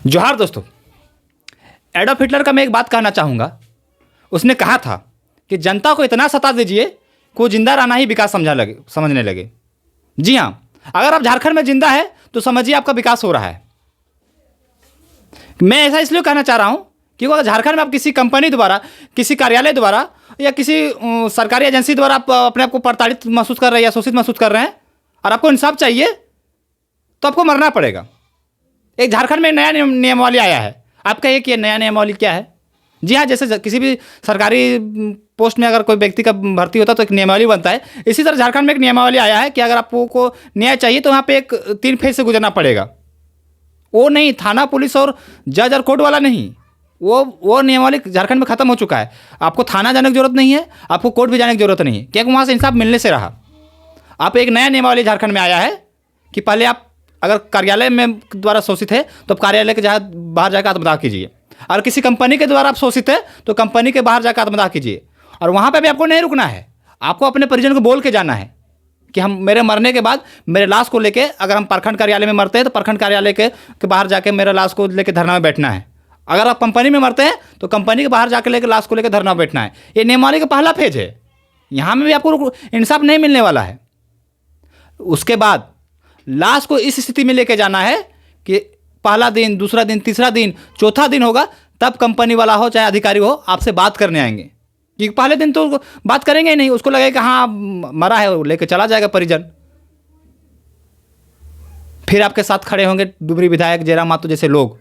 जोहार दोस्तों। Adolf Hitler का मैं एक बात कहना चाहूँगा। उसने कहा था कि जनता को इतना सता दीजिए कि वो जिंदा रहना ही विकास समझने लगे। जी हाँ, अगर आप झारखंड में जिंदा है तो समझिए आपका विकास हो रहा है। मैं ऐसा इसलिए कहना चाह रहा हूँ क्योंकि अगर झारखंड में आप किसी कंपनी द्वारा, किसी कार्यालय द्वारा या किसी सरकारी एजेंसी द्वारा आप अपने आप को प्रताड़ित महसूस कर रहे हैं या शोषित महसूस कर रहे हैं और आपको इंसाफ चाहिए तो आपको मरना पड़ेगा। एक झारखंड में नया नियमावली आया है। आप कहिए कि नया नियमावली क्या है? जी हाँ, जैसे किसी भी सरकारी पोस्ट में अगर कोई व्यक्ति का भर्ती होता है तो एक नियमावली बनता है। इसी तरह झारखंड में एक नियमावली आया है कि अगर आपको न्याय चाहिए तो वहाँ पे एक 3 फेज से गुजरना पड़ेगा। वो नहीं, थाना पुलिस और जज और कोर्ट वाला नहीं, वो नियमावली झारखंड में ख़त्म हो चुका है। आपको थाना जाने की जरूरत नहीं है, आपको कोर्ट भी जाने की जरूरत नहीं है, क्योंकि वहाँ से इंसाफ मिलने से रहा। आप एक नया नियमावली झारखंड में आया है कि पहले आप अगर कार्यालय में द्वारा शोषित है तो कार्यालय के बाहर जाकर आत्मदाह कीजिए, और किसी कंपनी के द्वारा आप शोषित है तो कंपनी के बाहर जाकर आत्मदाह कीजिए। और वहाँ पे भी आपको नहीं रुकना है, आपको अपने परिजन को बोल के जाना है कि हम मेरे मरने के बाद मेरे लाश को लेके, अगर हम प्रखंड कार्यालय में मरते हैं तो प्रखंड कार्यालय के बाहर जाके मेरे लाश को लेके धरना में बैठना है। अगर आप कंपनी में मरते हैं तो कंपनी के बाहर जाके लेकर लाश को लेकर धरना में बैठना है। ये नियमावली का पहला फेज है। यहाँ में भी आपको इंसाफ नहीं मिलने वाला है। उसके बाद लाश को इस स्थिति में लेके जाना है कि पहला दिन, दूसरा दिन, तीसरा दिन, चौथा दिन होगा तब कंपनी वाला हो चाहे अधिकारी हो आपसे बात करने आएंगे। कि पहले दिन तो बात करेंगे ही नहीं, उसको लगेगा हाँ मरा है, वो लेके चला जाएगा परिजन। फिर आपके साथ खड़े होंगे डुमरी विधायक जयराम मातो जैसे लोग,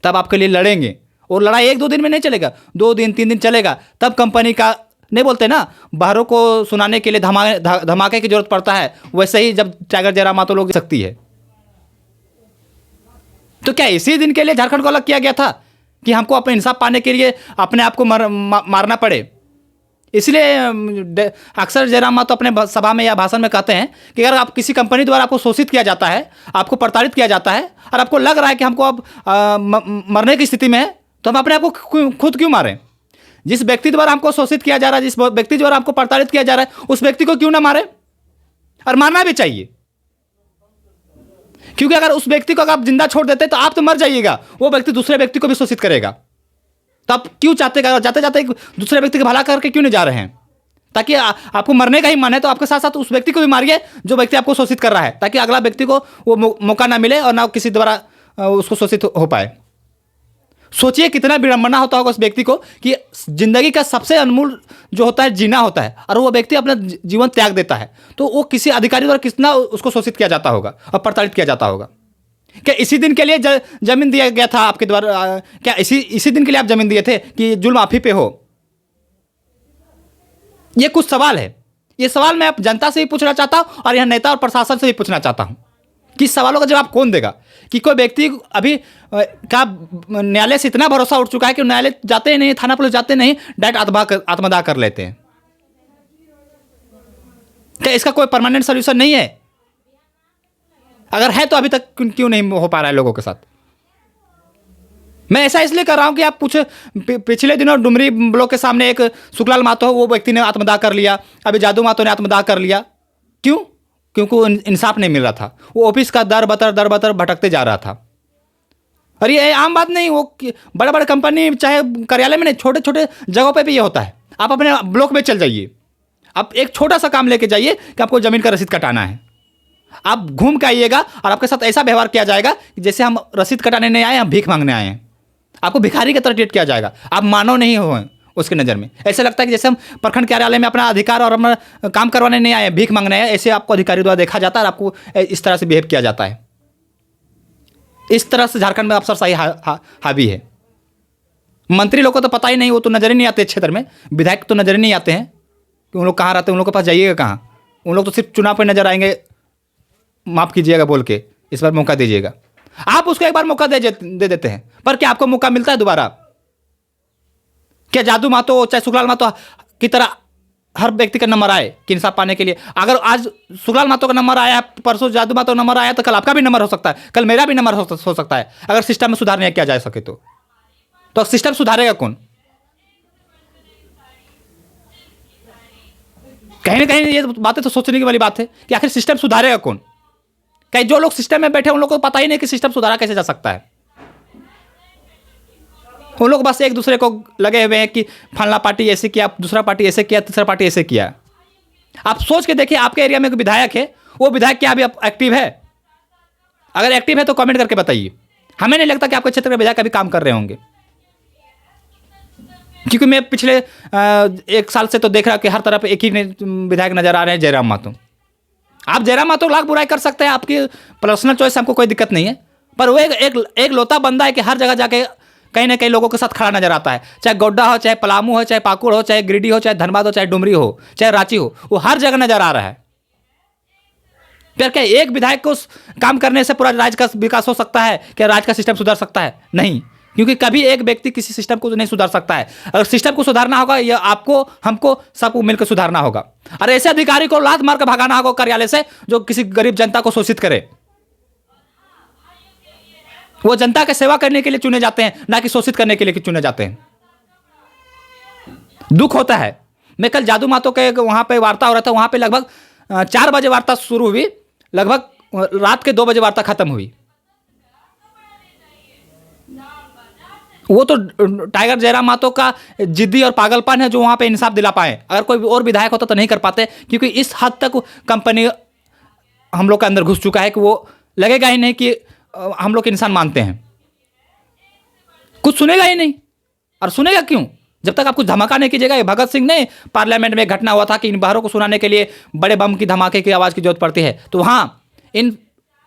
तब आपके लिए लड़ेंगे। और लड़ाई 1-2 दिन में नहीं चलेगा, 2 दिन 3 दिन चलेगा। तब कंपनी का, नहीं बोलते ना, बाहरों को सुनाने के लिए धमाके की जरूरत पड़ता है, वैसे ही जब टाइगर जयराम मातो लोग सकती है। तो क्या इसी दिन के लिए झारखंड को अलग किया गया था कि हमको अपने इंसाफ पाने के लिए अपने आप को मारना पड़े? इसलिए अक्सर जयराम मातो अपने सभा में या भाषण में कहते हैं कि अगर आप किसी कंपनी द्वारा आपको शोषित किया जाता है, आपको प्रताड़ित किया जाता है और आपको लग रहा है कि हमको अब मरने की स्थिति में है, तो हम अपने आप को खुद क्यों मारें? जिस व्यक्ति द्वारा हमको शोषित किया जा रहा है, जिस व्यक्ति द्वारा हमको प्रताड़ित किया जा रहा है, उस व्यक्ति को क्यों ना मारे? और मारना भी चाहिए, क्योंकि अगर उस व्यक्ति को अगर आप जिंदा छोड़ देते तो आप तो मर जाइएगा, वो व्यक्ति दूसरे व्यक्ति को भी शोषित करेगा। तो आप क्यों चाहते, जाते जाते दूसरे व्यक्ति का भला करके क्यों नहीं जा रहे हैं? ताकि आपको मरने का ही मन है तो आपके साथ साथ उस व्यक्ति को भी मारिए जो व्यक्ति आपको शोषित कर रहा है, ताकि अगला व्यक्ति को वो मौका ना मिले और ना किसी द्वारा उसको शोषित हो पाए। सोचिए कितना विडंबना होता होगा उस व्यक्ति को कि जिंदगी का सबसे अनमोल जो होता है जीना होता है, और वो व्यक्ति अपना जीवन त्याग देता है, तो वो किसी अधिकारी द्वारा कितना उसको शोषित किया जाता होगा और प्रताड़ित किया जाता होगा। क्या इसी दिन के लिए जमीन दिया गया था आपके द्वारा? क्या इसी दिन के लिए आप जमीन दिए थे कि जुल्म आप ही पे हो? ये कुछ सवाल है। ये सवाल मैं जनता से भी पूछना चाहता हूं और यहां नेता और प्रशासन से भी पूछना चाहता हूं कि इस सवालों का जवाब कौन देगा? कि कोई व्यक्ति अभी का न्यायालय से इतना भरोसा उठ चुका है कि न्यायालय जाते ही नहीं, थाना पुलिस जाते नहीं, डायरेक्ट आत्मदाह कर लेते हैं। क्या इसका कोई परमानेंट सोल्यूशन नहीं है? अगर है तो अभी तक क्यों नहीं हो पा रहा है लोगों के साथ? मैं ऐसा इसलिए कर रहा हूं कि आप पूछे, पिछले दिनों डुमरी ब्लॉक के सामने एक सुखलाल मातो, वो व्यक्ति ने आत्मदाह कर लिया। अभी जादू मातो ने आत्मदाह कर लिया। क्यों? क्योंकि इंसाफ नहीं मिल रहा था। वो ऑफिस का दर बतर भटकते जा रहा था। और ये आम बात नहीं, वो बड़े बड़े कंपनी चाहे कार्यालय में नहीं, छोटे छोटे जगहों पे भी ये होता है। आप अपने ब्लॉक में चल जाइए, आप एक छोटा सा काम लेके जाइए कि आपको जमीन का रसीद कटाना है। आप घूम के आइएगा और आपके साथ ऐसा व्यवहार किया जाएगा जैसे हम रसीद कटाने नहीं आए, हम भीख मांगने आए हैं। आपको भिखारी की तरह ट्रीट किया जाएगा, आप मानव नहीं हो उसकी नज़र में। ऐसा लगता है कि जैसे हम प्रखंड कार्यालय में अपना अधिकार और अपना काम करवाने नहीं आए, भीख मांगने आए। ऐसे आपको अधिकारी द्वारा देखा जाता है और आपको इस तरह से बिहेव किया जाता है। इस तरह से झारखंड में अफसरशाही हावी है। मंत्री लोग को तो पता ही नहीं, वो तो नजर ही नहीं आते क्षेत्र में। विधायक तो नजर ही नहीं आते हैं कि उन लोग कहाँ रहते हैं, उन लोग के पास जाइएगा कहाँ? उन लोग तो सिर्फ चुनाव पर नजर आएंगे, माफ़ कीजिएगा बोल के, इस बार मौका दीजिएगा। आप उसको एक बार मौका दे देते हैं, पर क्या आपको मौका मिलता है दोबारा? क्या जादू मातो चाहे सुखलाल मातो की तरह हर व्यक्ति का नंबर आए कि इंसाफ पाने के लिए? अगर आज सुखलाल मातो का नंबर आया, परसों जादू मातो का नंबर आया, तो कल आपका भी नंबर हो सकता है, कल मेरा भी नंबर हो सकता है, अगर सिस्टम में सुधार नहीं किया जा सके तो सिस्टम सुधारेगा कौन? कहीं ना कहीं ये बातें तो सोचने की वाली बात है कि आखिर सिस्टम सुधारेगा कौन? कहीं जो लोग सिस्टम में बैठे उन लोगों को पता ही नहीं कि सिस्टम सुधारा कैसे जा सकता है। उन लोग बस एक दूसरे को लगे हुए हैं कि फलना पार्टी ऐसे किया, दूसरा पार्टी ऐसे किया, तीसरा पार्टी ऐसे किया। आप सोच के देखिए, आपके एरिया में कोई विधायक है, वो विधायक क्या अभी एक्टिव है? अगर एक्टिव है तो कमेंट करके बताइए। हमें नहीं लगता कि आपके क्षेत्र के विधायक अभी काम कर रहे होंगे, क्योंकि मैं पिछले 1 साल से तो देख रहा कि हर तरफ एक ही विधायक नजर आ रहे हैं, जयराम महतो। आप जयराम महतो लाख बुराई कर सकते हैं, आपकी पर्सनल चॉइस, हमको कोई दिक्कत नहीं है, पर वो एक लोता बंदा है कि हर जगह जाके कहीं ना कहीं लोगों के साथ खड़ा नजर आता है। चाहे गोड्डा हो, चाहे पलामू हो, चाहे पाकुड़ हो, चाहे गिरिडीह हो, चाहे धनबाद हो, चाहे डुमरी हो, चाहे रांची हो, वो हर जगह नजर आ रहा है। फिर क्या एक विधायक को काम करने से पूरा राज्य का विकास हो सकता है? क्या राज्य का सिस्टम सुधर सकता है? नहीं, क्योंकि कभी एक व्यक्ति किसी सिस्टम को नहीं सुधार सकता है। अगर सिस्टम को सुधारना होगा, ये आपको, हमको, सबको मिलकर सुधारना होगा। और ऐसे अधिकारी को लात मार कर भगाना होगा कार्यालय से जो किसी गरीब जनता को शोषित करे। वो जनता की सेवा करने के लिए चुने जाते हैं, ना कि शोषित करने के लिए चुने जाते हैं। दुख होता है। मैं कल जादू महतो के वहां पे वार्ता हो रहा था, वहां पे लगभग 4 बजे वार्ता शुरू हुई, लगभग रात के 2 बजे वार्ता खत्म हुई। वो तो टाइगर जयराम महतो का जिद्दी और पागलपन है जो वहां पे इंसाफ दिला पाए। अगर कोई और विधायक होता तो नहीं कर पाते, क्योंकि इस हद तक कंपनी हम लोग के अंदर घुस चुका है कि वो लगेगा ही नहीं कि हम लोग इंसान मानते हैं। कुछ सुनेगा ही नहीं। और सुनेगा क्यों? जब तक आप कुछ धमाका नहीं कीजिएगा। ये भगत सिंह ने पार्लियामेंट में एक घटना हुआ था कि इन बहरों को सुनाने के लिए बड़े बम की धमाके की आवाज़ की जरूरत पड़ती है। तो वहाँ इन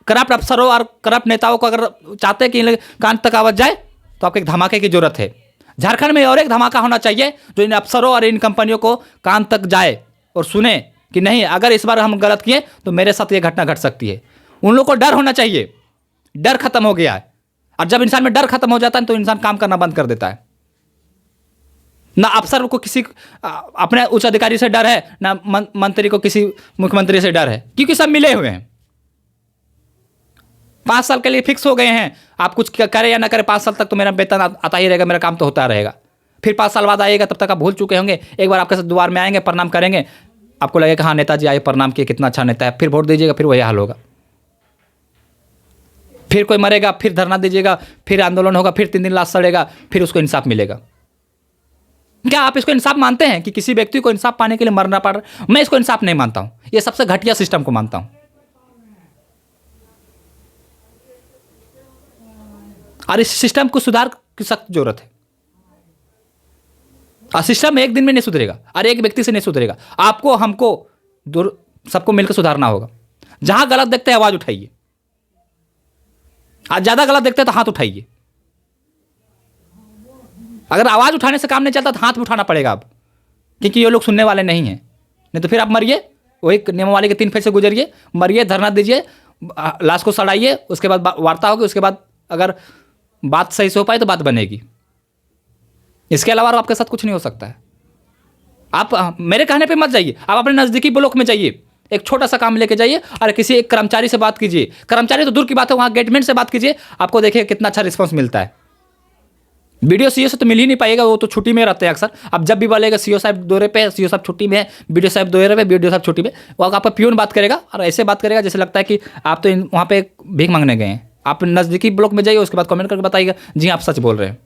करप्ट अफसरों और करप्ट नेताओं को अगर चाहते हैं कि कान तक आवाज़ जाए तो आपको एक धमाके की जरूरत है। झारखंड में और एक धमाका होना चाहिए जो इन अफसरों और इन कंपनियों को कान तक जाए और सुने कि नहीं, अगर इस बार हम गलत किए तो मेरे साथ ये घटना घट सकती है। उन लोगों को डर होना चाहिए। डर खत्म हो गया है, और जब इंसान में डर खत्म हो जाता है तो इंसान काम करना बंद कर देता है। ना अफसर को किसी अपने उच्च अधिकारी से डर है, ना मंत्री को किसी मुख्यमंत्री से डर है, क्योंकि सब मिले हुए हैं। 5 साल के लिए फिक्स हो गए हैं, आप कुछ करें या ना करें, 5 साल तक तो मेरा वेतन आता ही रहेगा, मेरा काम तो होता रहेगा। फिर 5 साल बाद आएगा, तब तक आप भूल चुके होंगे। एक बार आपके साथ द्वार में आएंगे, प्रणाम करेंगे, आपको लगेगा हाँ नेताजी आए, प्रणाम किए, कितना अच्छा नेता है। फिर वोट दीजिएगा, फिर वही हाल होगा। फिर कोई मरेगा, फिर धरना दीजिएगा, फिर आंदोलन होगा, फिर 3 दिन लाश सड़ेगा, फिर उसको इंसाफ मिलेगा। क्या आप इसको इंसाफ मानते हैं कि किसी व्यक्ति को इंसाफ पाने के लिए मरना पड़ रहा है? मैं इसको इंसाफ नहीं मानता हूं। यह सबसे घटिया सिस्टम को मानता हूं। और इस सिस्टम को सुधार की सख्त जरूरत है। और सिस्टम एक दिन में नहीं सुधरेगा और एक व्यक्ति से नहीं सुधरेगा। आपको, हमको, सबको मिलकर सुधारना होगा। जहां गलत देखते हैं आवाज उठाइए, आज ज्यादा गलत देखते हैं तो हाथ उठाइए। अगर आवाज उठाने से काम नहीं चलता तो हाथ भी उठाना पड़ेगा अब, क्योंकि ये लोग सुनने वाले नहीं हैं। नहीं तो फिर आप मरिए, वही नियमावली के 3 फेज से गुजरिए, मरिए, धरना दीजिए, लाश को सड़ाइए, उसके बाद वार्ता होगी, उसके बाद अगर बात सही से हो पाए तो बात बनेगी। इसके अलावा आपके साथ कुछ नहीं हो सकता है। आप मेरे कहने पे मत जाइए, आप अपने नज़दीकी ब्लॉक में जाइए, एक छोटा सा काम लेके जाइए और किसी एक कर्मचारी से बात कीजिए। कर्मचारी तो दूर की बात है, वहाँ गेटमैन से बात कीजिए, आपको देखिए कितना अच्छा रिस्पॉन्स मिलता है। वीडियो सीओ से तो मिल ही नहीं पाएगा, वो तो छुट्टी में रहते हैं अक्सर। अब जब भी बोलेगा सीओ साहब दौरे पे, सीओ साहब छुट्टी में है, वीडियो साहब दौरे पे, वीडियो साहब छुट्टी में, वो आपका प्यून बात करेगा और ऐसे बात करेगा जैसे लगता है कि आप तो वहाँ पे भीख मांगने गए हैं। आप नज़दीकी ब्लॉक में जाइए, उसके बाद कमेंट करके बताइएगा जी आप सच बोल रहे हैं।